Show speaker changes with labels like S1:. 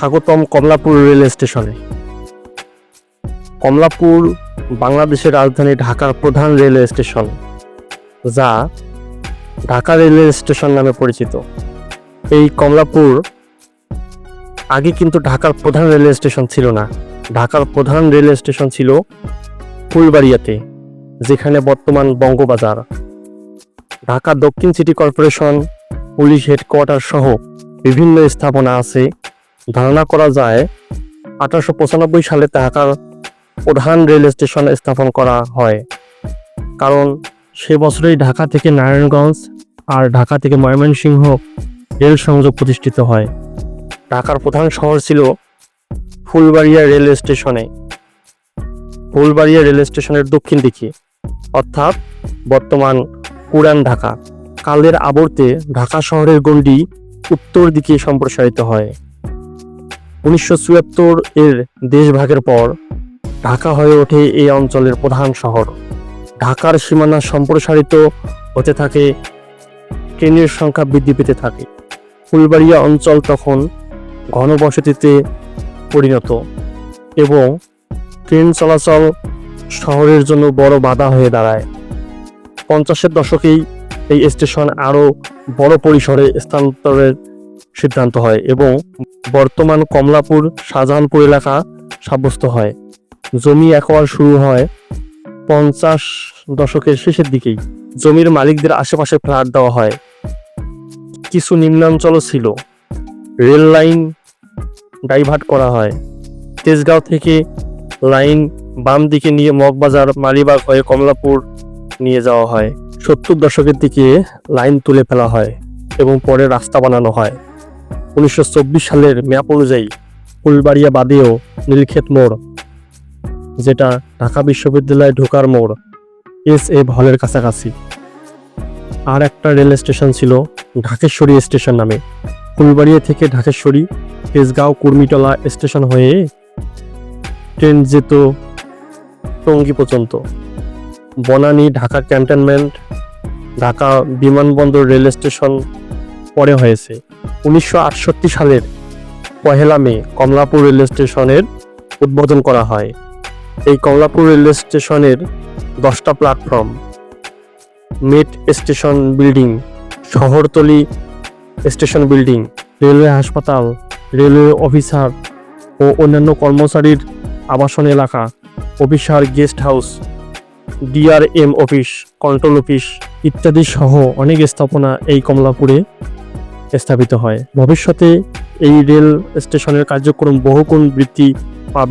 S1: স্বাগতম কমলাপুর রেল স্টেশনে। কমলাপুর বাংলাদেশের রাজধানী ঢাকার প্রধান রেলওয়ে স্টেশন, যা ঢাকা রেলওয়ে স্টেশন নামে পরিচিত। এই কমলাপুর আগে কিন্তু ঢাকার প্রধান রেলওয়ে স্টেশন ছিল না। ঢাকার প্রধান রেলওয়ে স্টেশন ছিল ফুলবাড়িয়াতে, যেখানে বর্তমান বঙ্গবাজার। ঢাকা দক্ষিণ সিটি কর্পোরেশন, পুলিশ হেডকোয়ার্টার সহ বিভিন্ন স্থাপনা আছে। ধারণা করা যায় 1895 সালে ঢাকার প্রধান রেল স্টেশন স্থাপন করা হয়, কারণ সে বছরেই ঢাকা থেকে নারায়ণগঞ্জ আর ঢাকা থেকে ময়মনসিংহ রেল সংযোগ প্রতিষ্ঠিত হয়। ঢাকার প্রধান শহর ছিল ফুলবাড়িয়া রেলওয়ে স্টেশনে। ফুলবাড়িয়া রেল স্টেশনের দক্ষিণ দিকে, অর্থাৎ বর্তমান পুরান ঢাকা। কালের আবর্তে ঢাকা শহরের গণ্ডি উত্তর দিকে সম্প্রসারিত হয়। 1974 এর দেশভাগের পর ঢাকা হয়ে ওঠে এই অঞ্চলের প্রধান শহর। ঢাকার সীমানা সম্প্রসারিত হতে থাকে, ট্রেনের সংখ্যা বৃদ্ধি পেতে থাকে। ফুলবাড়িয়া অঞ্চল তখন ঘনবসতিতে পরিণত এবং ট্রেন চলাচল শহরের জন্য বড় বাধা হয়ে দাঁড়ায়। 50-এর দশকেই এই স্টেশন আরও বড় পরিসরে স্থানান্তরের সিদ্ধান্ত হয় এবং বর্তমান কমলাপুর শাহজাহানপুর এলাকা সাব্যস্ত হয়। জমি অ্যাকোয়ার শুরু হয় 50 দশকের শেষের দিকেই। জমির মালিকদের আশেপাশে ফ্ল্যাট দেওয়া হয়। কিছু নিম্নাঞ্চলও ছিল। রেল লাইন ডাইভার্ট করা হয়। তেজগাঁও থেকে লাইন বাম দিকে নিয়ে মগবাজার, মালিবাগ হয়ে কমলাপুর নিয়ে যাওয়া হয়। 70 দশকের দিকে লাইন তুলে ফেলা হয় এবং পরে রাস্তা বানানো হয়। 1924 সালের ম্যাপ অনুযায়ী ফুলবাড়িয়া বাদেও নীলক্ষেত মোড়, যেটা ঢাকা বিশ্ববিদ্যালয়ে ঢোকার মোড়, SF হলের কাছাকাছি, আর একটা রেল স্টেশন ছিল ঢাকেশ্বরী স্টেশন নামে। ফুলবাড়িয়া থেকে ঢাকেশ্বরী, তেজগাঁও, কুর্মিটলা স্টেশন হয়ে ট্রেন যেত টঙ্গী পর্যন্ত। বনানী, ঢাকা ক্যান্টনমেন্ট, ঢাকা বিমানবন্দর রেল স্টেশন পরে হয়েছে। 1968 সালের 1 মে কমলাপুর রেল স্টেশনের উদ্বোধন করা হয়। এই কমলাপুর রেল স্টেশনের 10টা প্ল্যাটফর্ম, মেট স্টেশন বিল্ডিং, শহরতলি স্টেশন বিল্ডিং, রেলওয়ে হাসপাতাল, রেলওয়ে অফিসার ও অন্যান্য কর্মচারীর আবাসন এলাকা, officer guest house, DRM office, control office ইত্যাদি সহ অনেক স্থাপনা এই কমলাপুরে স্থাপিত হয়। ভবিষ্যতে এই রেল স্টেশনের কার্যক্রম বহুগুণ বৃদ্ধি পাবে।